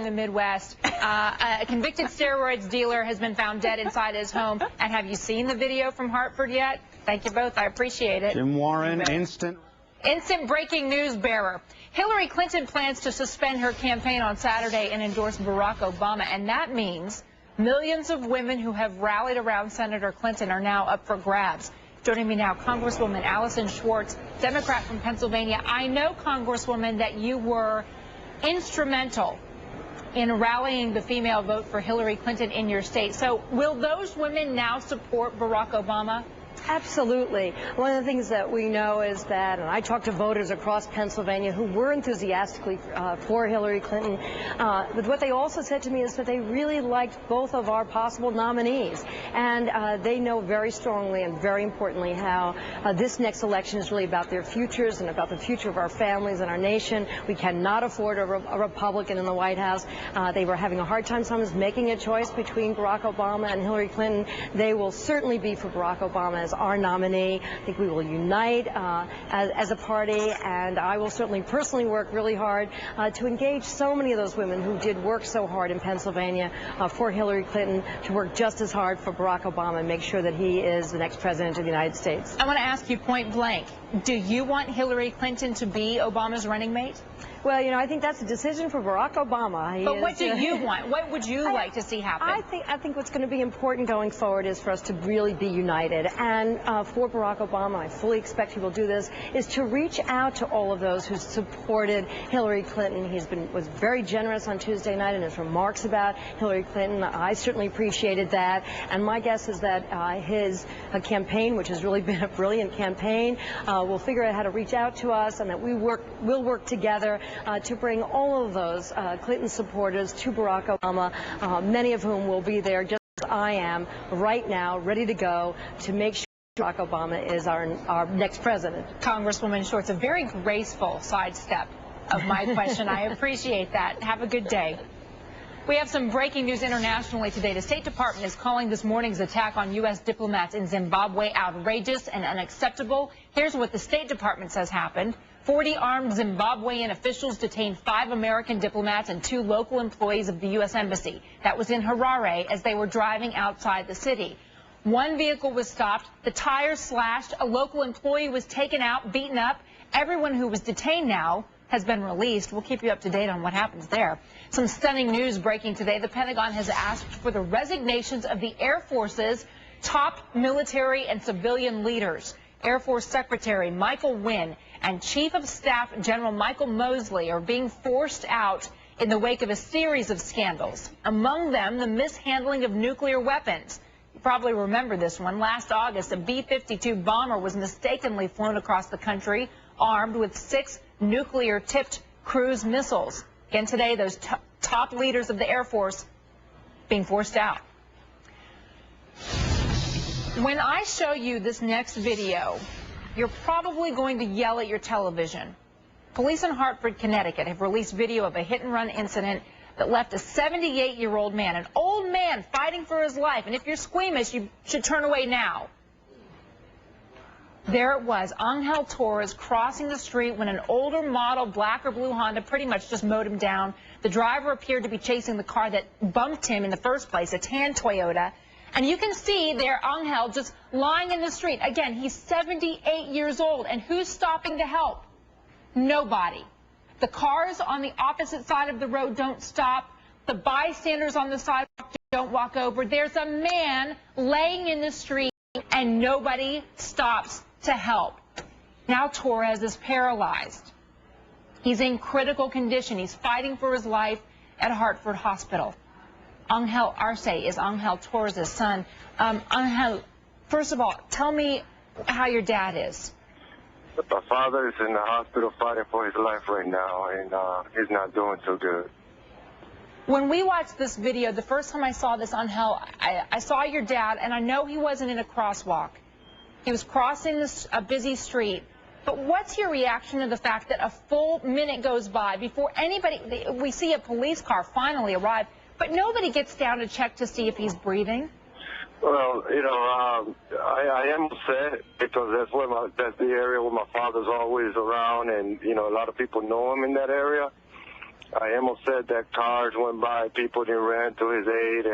the Midwest. A convicted steroids dealer has been found dead inside his home. And have you seen the video from Hartford yet? Thank you both. I appreciate it. Jim Warren, instant breaking news bearer. Hillary Clinton plans to suspend her campaign on Saturday and endorse Barack Obama. And that means millions of women who have rallied around Senator Clinton are now up for grabs. Joining me now, Congresswoman Allyson Schwartz, Democrat from Pennsylvania. I know, Congresswoman, that you were instrumental in rallying the female vote for Hillary Clinton in your state. So will those women now support Barack Obama? Absolutely. One of the things that we know is that, and I talked to voters across Pennsylvania who were enthusiastically for Hillary Clinton, but what they also said to me is that they really liked both of our possible nominees. And they know very strongly and very importantly how this next election is really about their futures and about the future of our families and our nation. We cannot afford a Republican in the White House. They were having a hard time sometimes making a choice between Barack Obama and Hillary Clinton. They will certainly be for Barack Obama as our nominee. I think we will unite as a party, and I will certainly personally work really hard to engage so many of those women who did work so hard in Pennsylvania for Hillary Clinton to work just as hard for Barack Obama and make sure that he is the next president of the United States. I want to ask you point blank, do you want Hillary Clinton to be Obama's running mate? Well, you know, I think that's a decision for Barack Obama. But what do you want? What would you like to see happen? I think what's going to be important going forward is for us to really be united. And for Barack Obama, I fully expect he will do this, is to reach out to all of those who supported Hillary Clinton. Was very generous on Tuesday night in his remarks about Hillary Clinton. I certainly appreciated that. And my guess is that his campaign, which has really been a brilliant campaign, will figure out how to reach out to us, and that we'll work together to bring all of those Clinton supporters to Barack Obama, many of whom will be there just as I am right now, ready to go to make sure Barack Obama is our next president. Congresswoman Schwartz, a very graceful sidestep of my question. I appreciate that. Have a good day. We have some breaking news internationally today. The State Department is calling this morning's attack on U.S. diplomats in Zimbabwe outrageous and unacceptable. Here's what the State Department says happened. 40 armed Zimbabwean officials detained 5 American diplomats and 2 local employees of the U.S. Embassy. That was in Harare as they were driving outside the city. One vehicle was stopped, the tires slashed, a local employee was taken out, beaten up. Everyone who was detained now has been released. We'll keep you up to date on what happens there. Some stunning news breaking today. The Pentagon has asked for the resignations of the Air Force's top military and civilian leaders. Air Force Secretary Michael Wynne and Chief of Staff General Michael Mosley are being forced out in the wake of a series of scandals. Among them, the mishandling of nuclear weapons. You probably remember this one. Last August, a B-52 bomber was mistakenly flown across the country armed with 6 nuclear-tipped cruise missiles. Again today, those top leaders of the Air Force being forced out. When I show you this next video, you're probably going to yell at your television. Police in Hartford, Connecticut have released video of a hit-and-run incident that left a 78-year-old man, an old man fighting for his life. And if you're squeamish, you should turn away now. There it was, Angel Torres crossing the street when an older model black or blue Honda pretty much just mowed him down. The driver appeared to be chasing the car that bumped him in the first place, a tan Toyota. And you can see there Angel just lying in the street. Again, he's 78 years old. And who's stopping to help? Nobody. The cars on the opposite side of the road don't stop. The bystanders on the sidewalk don't walk over. There's a man laying in the street and nobody stops to help. Now Torres is paralyzed. He's in critical condition. He's fighting for his life at Hartford Hospital. Angel Arce is Angel Torres' son. Angel, first of all, tell me how your dad is. My father is in the hospital fighting for his life right now, and he's not doing so good. When we watched this video, the first time I saw this, Angel, I saw your dad, and I know he wasn't in a crosswalk. He was crossing a busy street. But what's your reaction to the fact that a full minute goes by before anybody, we see a police car finally arrive, but nobody gets down to check to see if he's breathing? Well, you know, I am upset because that's the area where my father's always around, and, you know, a lot of people know him in that area. I almost said that cars went by, people didn't ran to his aid.